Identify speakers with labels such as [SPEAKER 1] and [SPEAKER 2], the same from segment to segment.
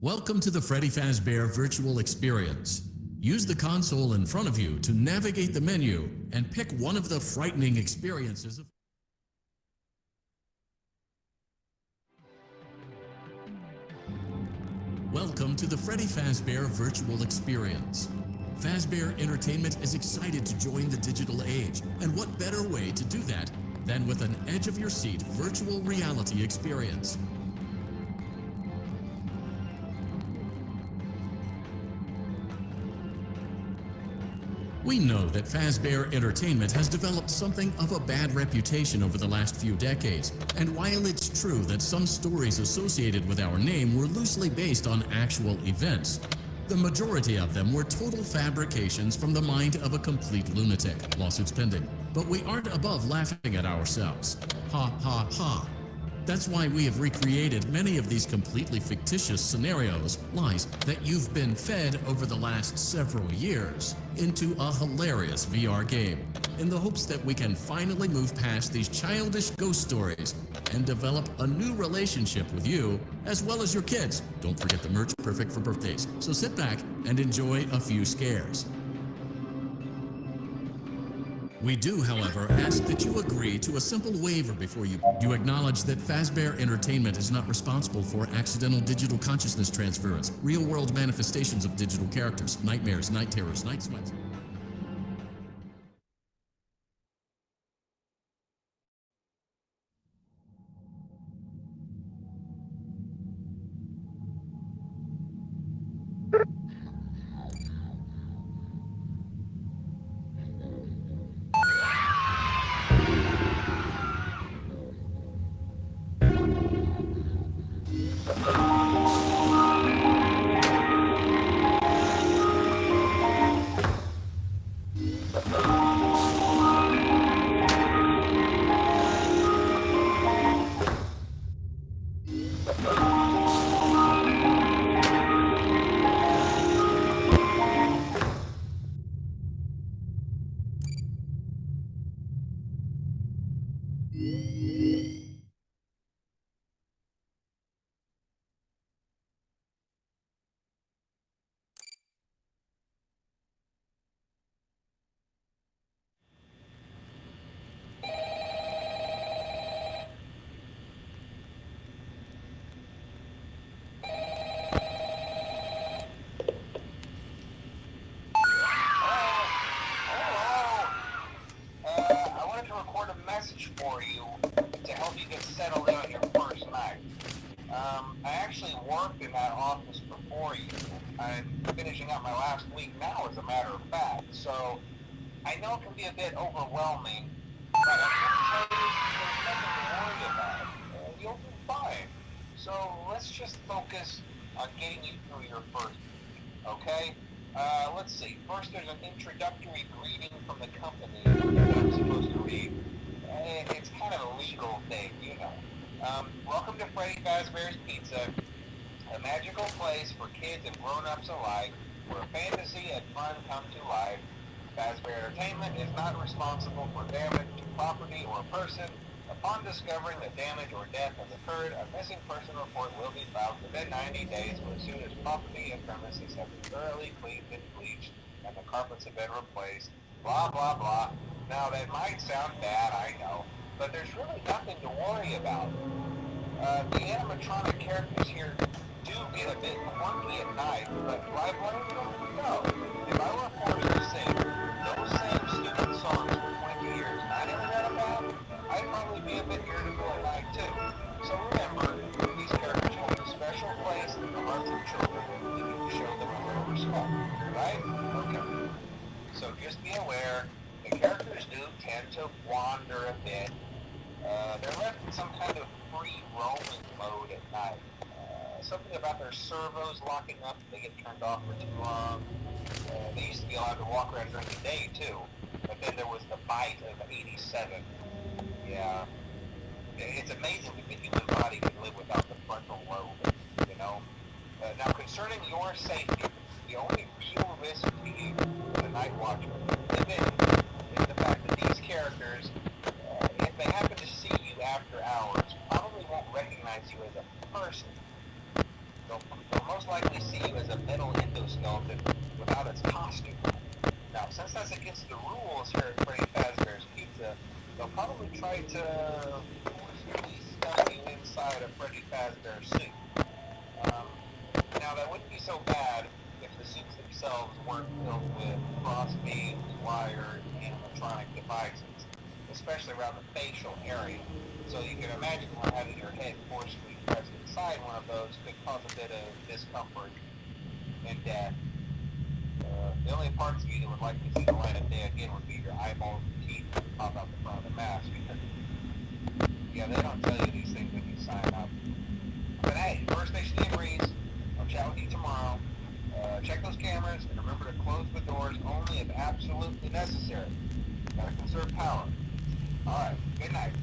[SPEAKER 1] Welcome to the Freddy Fazbear virtual experience. Use the console in front of you to navigate the menu and pick one of the frightening experiences of Welcome to the Freddy Fazbear virtual experience. Fazbear Entertainment is excited to join the digital age, and what better way to do that than with an edge-of-your-seat virtual reality experience. We know that Fazbear Entertainment has developed something of a bad reputation over the last few decades, and while it's true that some stories associated with our name were loosely based on actual events, the majority of them were total fabrications from the mind of a complete lunatic. Lawsuits pending. But we aren't above laughing at ourselves. Ha ha ha. That's why we have recreated many of these completely fictitious scenarios, lies that you've been fed over the last several years, into a hilarious VR game, in the hopes that we can finally move past these childish ghost stories and develop a new relationship with you, as well as your kids. Don't forget the merch, perfect for birthdays. So sit back and enjoy a few scares. We do, however, ask that you agree to a simple waiver before you acknowledge that Fazbear Entertainment is not responsible for accidental digital consciousness transference, real-world manifestations of digital characters, nightmares, night terrors, night sweats.
[SPEAKER 2] For you to help you get settled in on your first night. I actually worked in that office before you. I'm finishing up my last week now, as a matter of fact, so I know it can be a bit overwhelming, but I'm going to tell you there's nothing to worry about. You'll be fine. So let's just focus on getting you through your first week, okay? Let's see. First, there's an introductory greeting from the company that I'm supposed to read. It's kind of a legal thing, you know. Welcome to Freddy Fazbear's Pizza, a magical place for kids and grown-ups alike, where fantasy and fun come to life. Fazbear Entertainment is not responsible for damage to property or person. Upon discovering that damage or death has occurred, a missing person report will be filed within 90 days, or as soon as property and premises have been thoroughly cleaned and bleached and the carpets have been replaced. Blah, blah, blah. Now, that might sound bad, I know, but there's really nothing to worry about. The animatronic characters here do get a bit clunky at night, but do I blame them? No. If I were forced to sing those same stupid songs for 20 years, not in and out of bad, I'd probably be a bit irritable at night, too. So remember, these characters hold a special place in the hearts of children if you show them a little respect, right? Okay. So just be aware, the characters do tend to wander a bit. They're left in some kind of free roaming mode at night. Something about their servos locking up if they get turned off for too long. They used to be allowed to walk around during the day too, but then there was the bite of 87. Yeah. It's amazing that the human body can live without the frontal lobe, you know? Now concerning your safety, the only real risk to you, the Night Watcher, is the fact that these characters, if they happen to see you after hours, probably won't recognize you as a person. They'll most likely that's against the rules here at Freddy Fazbear's Pizza, they'll probably try to forcibly stuff you inside a Freddy Fazbear suit. Now, that wouldn't be so bad if the suits themselves weren't filled with cross beams, wires, and animatronic devices, especially around the facial area. So you can imagine how having your head forcibly pressed inside one of those could cause a bit of discomfort and death. The only parts of you that would like to see the light of day again would be your eyeballs and teeth that pop out the front of the mask. Yeah, they don't tell you these things when you sign up. But hey, First Station agrees. I'll chat with you tomorrow. Check those cameras and remember to close the doors only if absolutely necessary. Gotta conserve power. Alright, good night.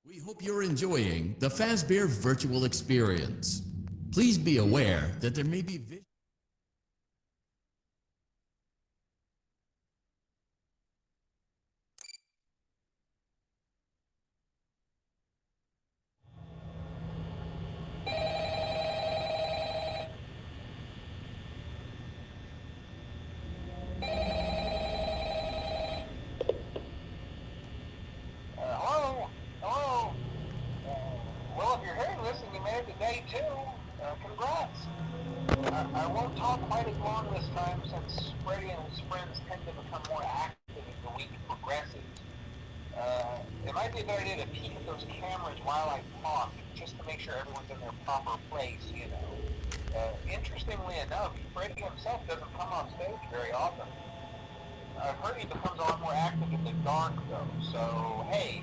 [SPEAKER 1] We hope you're enjoying the Fazbear virtual experience. Please be aware that there may be
[SPEAKER 2] Hello? Hello? Well, if you're hearing this and you made it to day 2, congrats. I won't talk quite as long this time since Freddy and his friends tend to become more active as the week progresses. It might be a good idea to peek at those cameras while I talk, just to make sure everyone's in their proper place, you know. Interestingly enough, Freddy himself doesn't come off stage very often. I've heard he becomes a lot more active in the dark, though, so hey,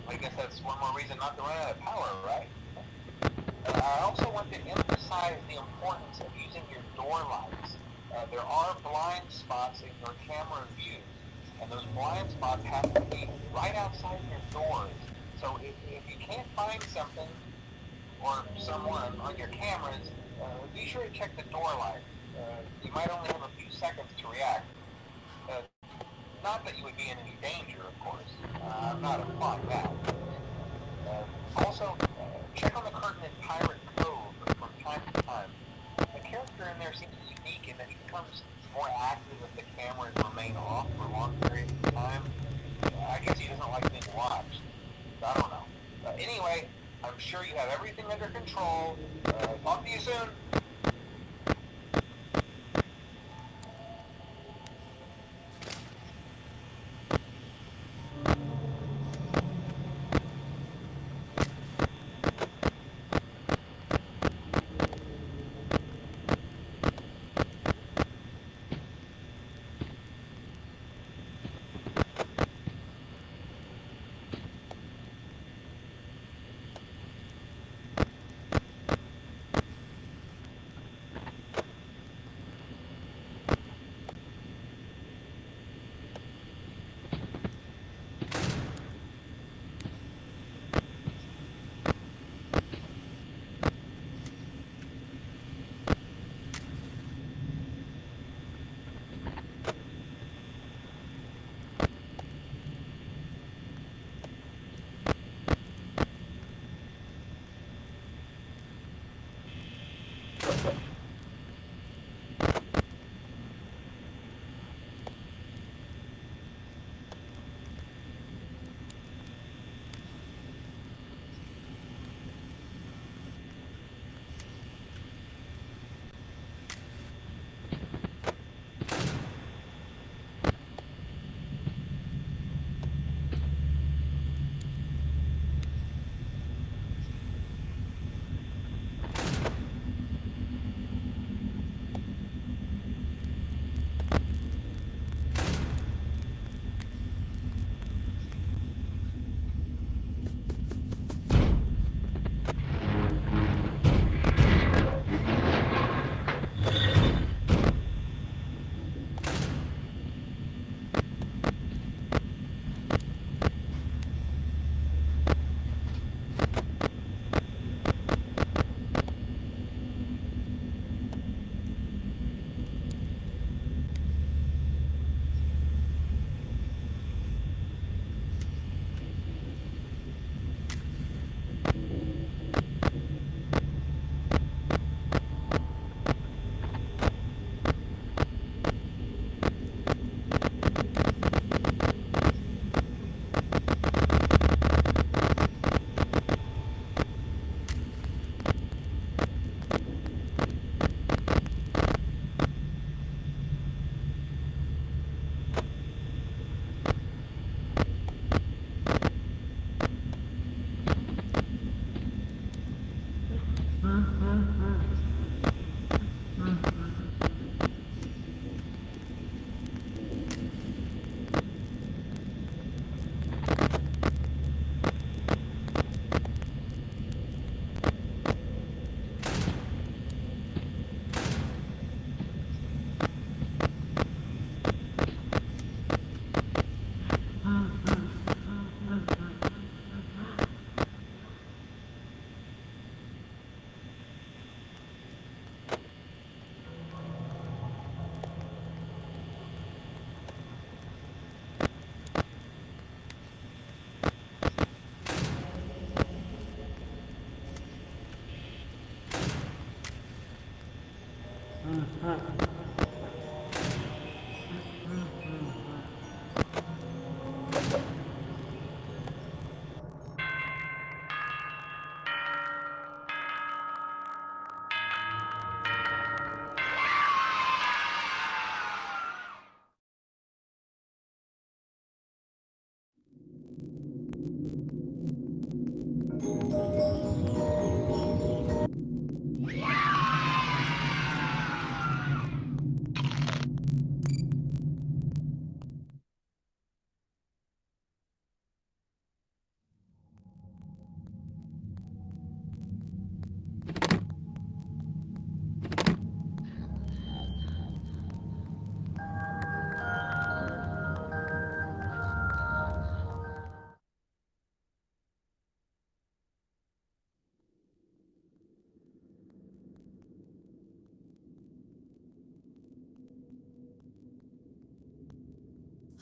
[SPEAKER 2] I guess that's one more reason not to run out of power, right? I also want to emphasize the importance of using your door lights. There are blind spots in your camera view, and those blind spots have to be right outside your doors. So if you can't find something, or someone on your cameras, be sure to check the door light. You might only have a few seconds to react. Not that you would be in any danger, of course. I'm not implying that. Also, check on the curtain in Pirate Cove from time to time. The character in there seems unique in that he becomes more active if the cameras remain off for long periods of time. I guess he doesn't like being watched. I don't know. Anyway, I'm sure you have everything under control. Talk to you soon.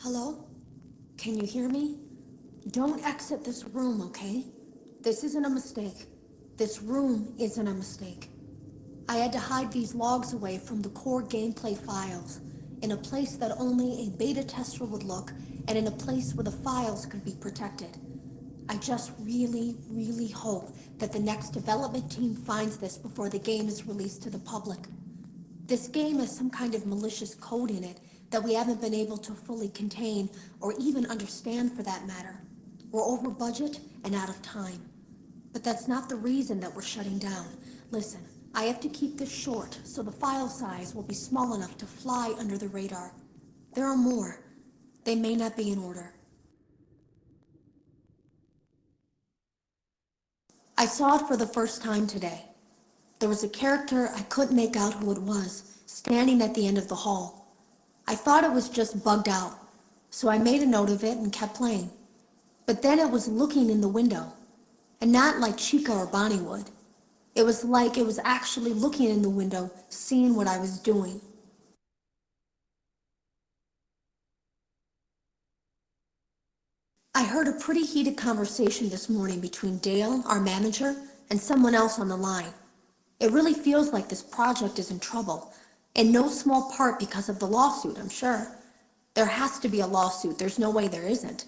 [SPEAKER 3] Hello? Can you hear me? Don't exit this room, okay? This isn't a mistake. This room isn't a mistake. I had to hide these logs away from the core gameplay files, in a place that only a beta tester would look, and in a place where the files could be protected. I just really, really hope that the next development team finds this before the game is released to the public. This game has some kind of malicious code in it that we haven't been able to fully contain or even understand for that matter. We're over budget and out of time. But that's not the reason that we're shutting down. Listen, I have to keep this short so the file size will be small enough to fly under the radar. There are more. They may not be in order. I saw it for the first time today. There was a character I couldn't make out who it was, standing at the end of the hall. I thought it was just bugged out, so I made a note of it and kept playing. But then it was looking in the window, and not like Chica or Bonnie would. It was like it was actually looking in the window, seeing what I was doing. I heard a pretty heated conversation this morning between Dale, our manager, and someone else on the line. It really feels like this project is in trouble, in no small part because of the lawsuit, I'm sure. There has to be a lawsuit, there's no way there isn't.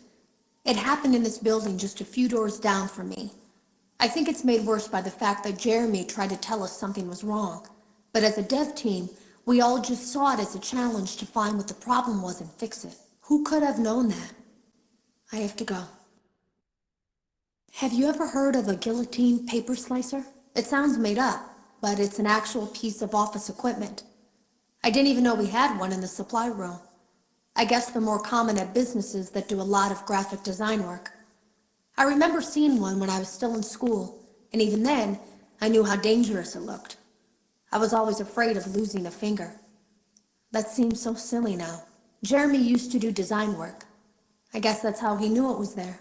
[SPEAKER 3] It happened in this building just a few doors down from me. I think it's made worse by the fact that Jeremy tried to tell us something was wrong. But as a dev team, we all just saw it as a challenge to find what the problem was and fix it. Who could have known that? I have to go. Have you ever heard of a guillotine paper slicer? It sounds made up, but it's an actual piece of office equipment. I didn't even know we had one in the supply room. I guess they're more common at businesses that do a lot of graphic design work. I remember seeing one when I was still in school, and even then, I knew how dangerous it looked. I was always afraid of losing a finger. That seems so silly now. Jeremy used to do design work. I guess that's how he knew it was there.